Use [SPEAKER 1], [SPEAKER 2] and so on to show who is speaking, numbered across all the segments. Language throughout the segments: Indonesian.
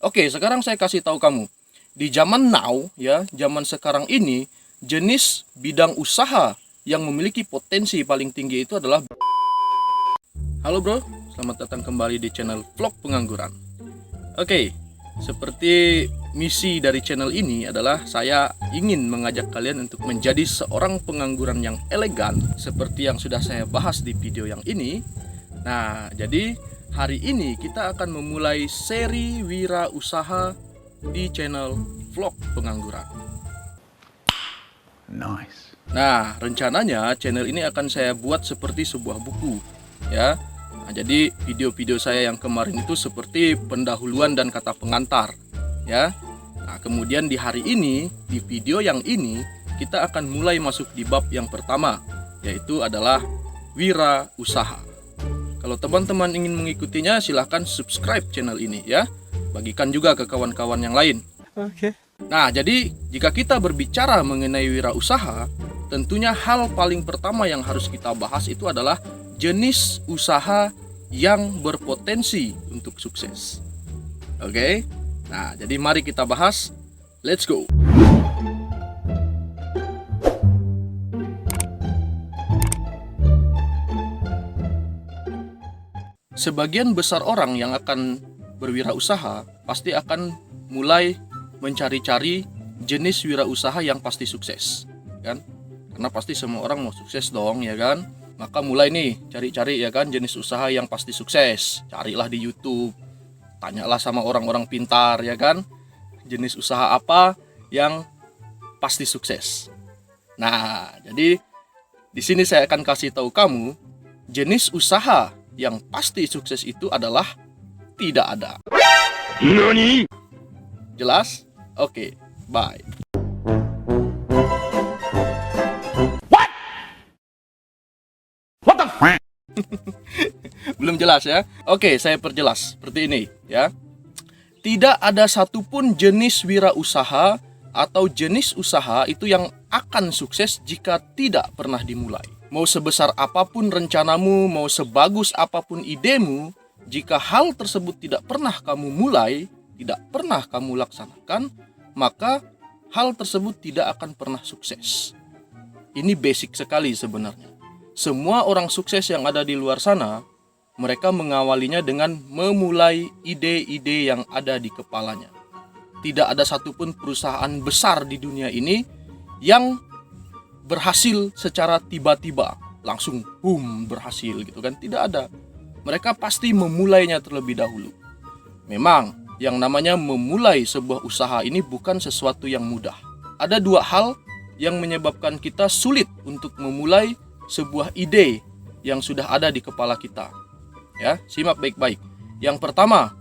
[SPEAKER 1] Oke, sekarang saya kasih tahu kamu. Di zaman now, ya, zaman sekarang ini, jenis bidang usaha yang memiliki potensi paling tinggi itu adalah... Halo bro, selamat datang kembali di channel Vlog Pengangguran. Oke, seperti misi dari channel ini adalah saya ingin mengajak kalian untuk menjadi seorang pengangguran yang elegan seperti yang sudah saya bahas di video yang ini. Nah, jadi hari ini kita akan memulai seri wirausaha di channel Vlog Pengangguran.
[SPEAKER 2] Nice.
[SPEAKER 1] Nah, rencananya channel ini akan saya buat seperti sebuah buku, ya. Nah, jadi video-video saya yang kemarin itu seperti pendahuluan dan kata pengantar, ya. Nah, kemudian di hari ini, di video yang ini, kita akan mulai masuk di bab yang pertama, yaitu adalah wirausaha. Kalau teman-teman ingin mengikutinya, silahkan subscribe channel ini, ya. Bagikan juga ke kawan-kawan yang lain.
[SPEAKER 2] Oke.
[SPEAKER 1] Nah, jadi jika kita berbicara mengenai wirausaha, tentunya hal paling pertama yang harus kita bahas itu adalah jenis usaha yang berpotensi untuk sukses. Oke? Nah, jadi mari kita bahas. Let's go. Sebagian besar orang yang akan berwirausaha pasti akan mulai mencari-cari jenis wirausaha yang pasti sukses, kan? Karena pasti semua orang mau sukses dong, ya kan? Maka mulai nih cari-cari, ya kan, jenis usaha yang pasti sukses. Carilah di YouTube, tanyalah sama orang-orang pintar, ya kan? Jenis usaha apa yang pasti sukses. Nah, jadi di sini saya akan kasih tahu kamu jenis usaha yang pasti sukses itu adalah tidak ada.
[SPEAKER 2] Nani?
[SPEAKER 1] Jelas? Oke, bye.
[SPEAKER 2] What the f***?
[SPEAKER 1] Belum jelas ya? Oke, saya perjelas seperti ini ya. Tidak ada satupun jenis wirausaha atau jenis usaha itu yang akan sukses jika tidak pernah dimulai. Mau sebesar apapun rencanamu, mau sebagus apapun idemu, jika hal tersebut tidak pernah kamu mulai, tidak pernah kamu laksanakan, maka hal tersebut tidak akan pernah sukses. Ini basic sekali sebenarnya. Semua orang sukses yang ada di luar sana, mereka mengawalinya dengan memulai ide-ide yang ada di kepalanya. Tidak ada satupun perusahaan besar di dunia ini yang berhasil secara tiba-tiba, langsung boom berhasil gitu kan. Tidak ada. Mereka pasti memulainya terlebih dahulu. Memang yang namanya memulai sebuah usaha ini bukan sesuatu yang mudah. Ada dua hal yang menyebabkan kita sulit untuk memulai sebuah ide yang sudah ada di kepala kita. Ya, simak baik-baik. Yang pertama,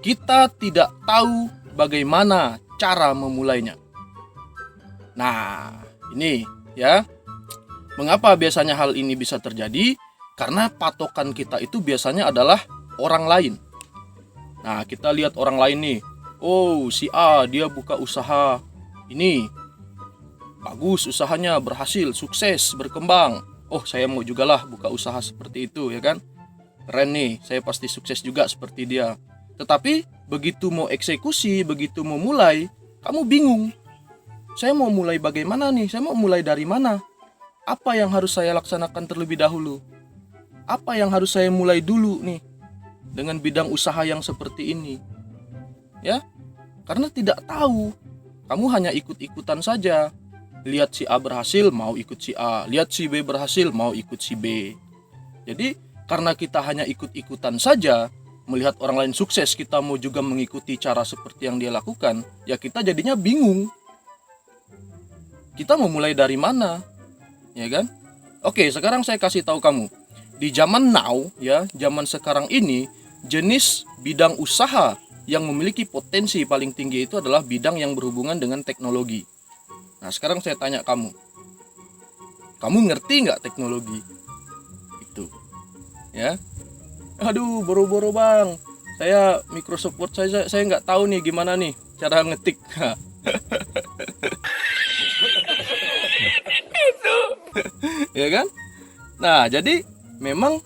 [SPEAKER 1] kita tidak tahu bagaimana cara memulainya. Nah, ini ya. Mengapa biasanya hal ini bisa terjadi? Karena patokan kita itu biasanya adalah orang lain. Nah, kita lihat orang lain nih. Oh, si A dia buka usaha ini. Bagus usahanya, berhasil, sukses, berkembang. Oh, saya mau juga lah buka usaha seperti itu, ya kan? Keren nih, saya pasti sukses juga seperti dia. Tetapi begitu mau eksekusi, begitu mau mulai, kamu bingung. Saya mau mulai bagaimana nih? Saya mau mulai dari mana? Apa yang harus saya laksanakan terlebih dahulu? Apa yang harus saya mulai dulu nih dengan bidang usaha yang seperti ini? Ya, karena tidak tahu. Kamu hanya ikut-ikutan saja. Lihat si A berhasil, mau ikut si A. Lihat si B berhasil, mau ikut si B. Jadi, karena kita hanya ikut-ikutan saja, melihat orang lain sukses, kita mau juga mengikuti cara seperti yang dia lakukan, ya kita jadinya bingung. Kita mau mulai dari mana? Ya kan? Oke, sekarang saya kasih tahu kamu. Di zaman now, ya, zaman sekarang ini, jenis bidang usaha yang memiliki potensi paling tinggi itu adalah bidang yang berhubungan dengan teknologi. Nah, sekarang saya tanya kamu ngerti nggak teknologi? Itu, ya. Aduh, boro-boro bang, saya Microsoft Word saya nggak tahu nih gimana nih cara ngetik. Ya kan? Nah, jadi memang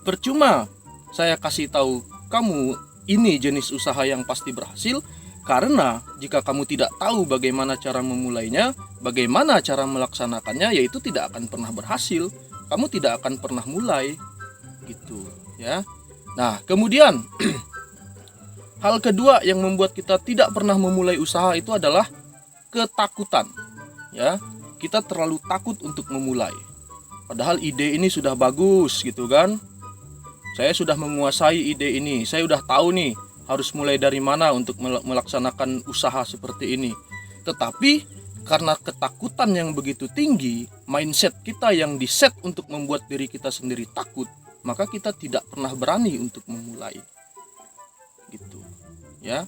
[SPEAKER 1] percuma saya kasih tahu kamu ini jenis usaha yang pasti berhasil? Karena jika kamu tidak tahu bagaimana cara memulainya, bagaimana cara melaksanakannya, yaitu tidak akan pernah berhasil. Kamu tidak akan pernah mulai, gitu ya. Nah, kemudian hal kedua yang membuat kita tidak pernah memulai usaha itu adalah ketakutan. Ya, kita terlalu takut untuk memulai. Padahal ide ini sudah bagus, gitu kan? Saya sudah menguasai ide ini. Saya sudah tahu nih harus mulai dari mana untuk melaksanakan usaha seperti ini. Tetapi karena ketakutan yang begitu tinggi, mindset kita yang diset untuk membuat diri kita sendiri takut, maka kita tidak pernah berani untuk memulai. Gitu. Ya.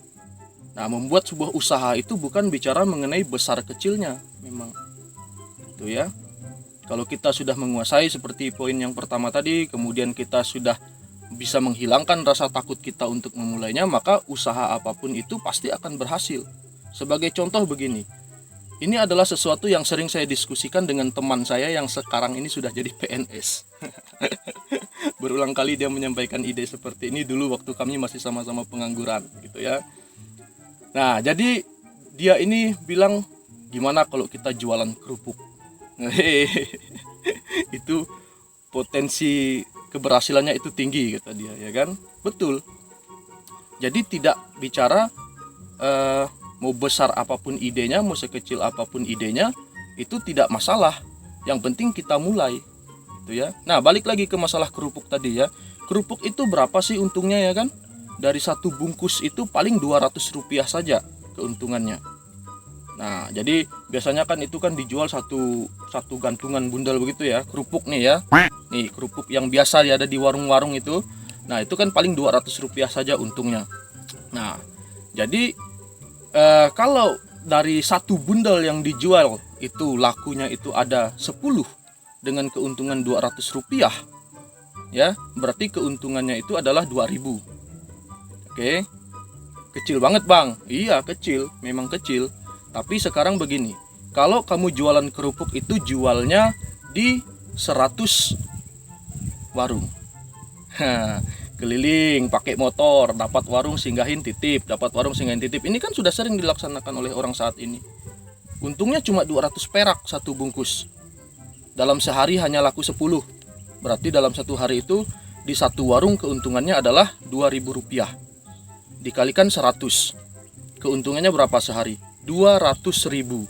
[SPEAKER 1] Nah, membuat sebuah usaha itu bukan bicara mengenai besar kecilnya, memang. Gitu ya. Kalau kita sudah menguasai seperti poin yang pertama tadi, kemudian kita sudah bisa menghilangkan rasa takut kita untuk memulainya, maka usaha apapun itu pasti akan berhasil. Sebagai contoh begini, ini adalah sesuatu yang sering saya diskusikan dengan teman saya yang sekarang ini sudah jadi PNS. Berulang kali dia menyampaikan ide seperti ini dulu waktu kami masih sama-sama pengangguran, gitu ya. Nah, jadi dia ini bilang, gimana kalau kita jualan kerupuk? Itu potensi keberhasilannya itu tinggi, kata dia, ya kan? Betul. Jadi tidak bicara mau besar apapun idenya, mau sekecil apapun idenya, itu tidak masalah. Yang penting kita mulai, gitu ya. Nah, balik lagi ke masalah kerupuk tadi ya. Kerupuk itu berapa sih untungnya, ya kan? Dari satu bungkus itu paling 200 rupiah saja keuntungannya. Nah, jadi biasanya kan itu kan dijual satu gantungan bundel begitu ya, kerupuk nih ya. Nih, kerupuk yang biasa ya ada di warung-warung itu. Nah, itu kan paling 200 rupiah saja untungnya. Nah, jadi kalau dari satu bundel yang dijual itu lakunya itu ada 10 dengan keuntungan 200 rupiah, ya, berarti keuntungannya itu adalah 2000. Oke. Kecil banget, Bang. Iya, kecil, memang kecil. Tapi sekarang begini, kalau kamu jualan kerupuk itu jualnya di 100 warung. Keliling pakai motor, dapat warung singgahin titip, dapat warung singgahin titip. Ini kan sudah sering dilaksanakan oleh orang saat ini. Untungnya cuma 200 perak satu bungkus. Dalam sehari hanya laku 10. Berarti dalam satu hari itu di satu warung keuntungannya adalah 2000 rupiah. Dikalikan 100. Keuntungannya berapa sehari? 200.000.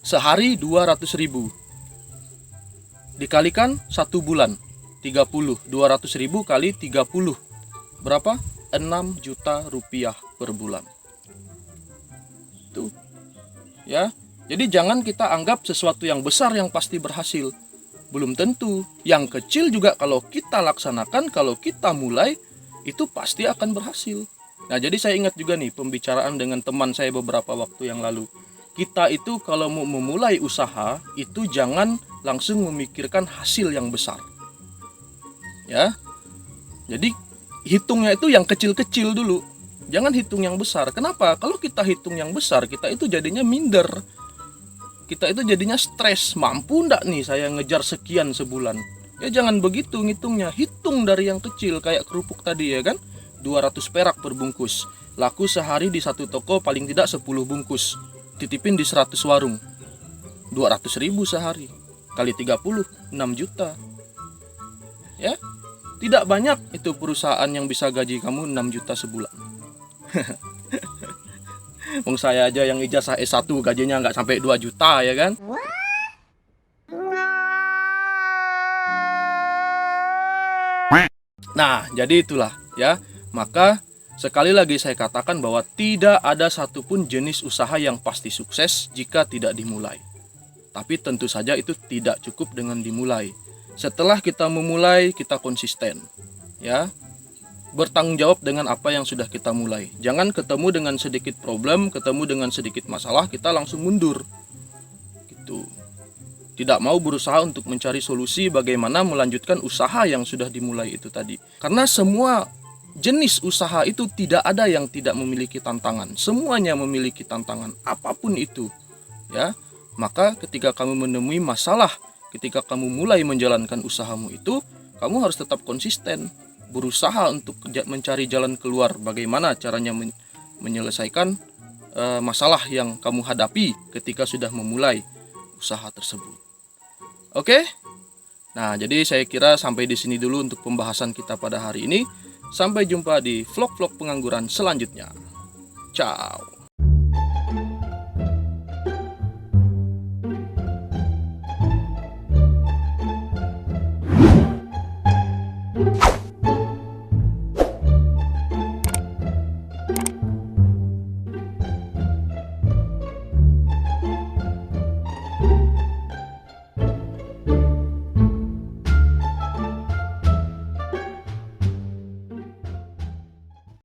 [SPEAKER 1] Sehari 200.000. Dikalikan 1 bulan 30. 200.000 kali 30 berapa? 6 juta rupiah per bulan. Tuh. Ya. Jadi jangan kita anggap sesuatu yang besar yang pasti berhasil. Belum tentu. Yang kecil juga kalau kita laksanakan, kalau kita mulai, itu pasti akan berhasil. Nah, jadi saya ingat juga nih pembicaraan dengan teman saya beberapa waktu yang lalu. Kita itu kalau mau memulai usaha itu jangan langsung memikirkan hasil yang besar. Ya. Jadi hitungnya itu yang kecil-kecil dulu. Jangan hitung yang besar. Kenapa? Kalau kita hitung yang besar, kita itu jadinya minder. Kita itu jadinya stres. Mampu enggak nih saya ngejar sekian sebulan? Ya jangan begitu ngitungnya. Hitung dari yang kecil kayak kerupuk tadi, ya kan? 200 perak per bungkus. Laku sehari di satu toko paling tidak 10 bungkus. Titipin di 100 warung. 200.000 sehari. Kali 30, 6 juta. Ya. Tidak banyak itu perusahaan yang bisa gaji kamu 6 juta sebulan. Wong saya aja yang ijazah S1 gajinya nggak sampai 2 juta, ya kan? Nah, jadi itulah ya. Maka sekali lagi saya katakan bahwa tidak ada satupun jenis usaha yang pasti sukses jika tidak dimulai. Tapi tentu saja itu tidak cukup dengan dimulai. Setelah kita memulai, kita konsisten. Ya. Bertanggung jawab dengan apa yang sudah kita mulai. Jangan ketemu dengan sedikit problem, ketemu dengan sedikit masalah, kita langsung mundur. Gitu. Tidak mau berusaha untuk mencari solusi bagaimana melanjutkan usaha yang sudah dimulai itu tadi. Karena semua jenis usaha itu tidak ada yang tidak memiliki tantangan. Semuanya memiliki tantangan, apapun itu. Ya. Maka ketika kamu menemui masalah, ketika kamu mulai menjalankan usahamu itu, kamu harus tetap konsisten. berusaha untuk mencari jalan keluar bagaimana caranya menyelesaikan masalah yang kamu hadapi ketika sudah memulai usaha tersebut. Oke? Nah, jadi saya kira sampai di sini dulu untuk pembahasan kita pada hari ini. Sampai jumpa di vlog-vlog pengangguran selanjutnya. Ciao.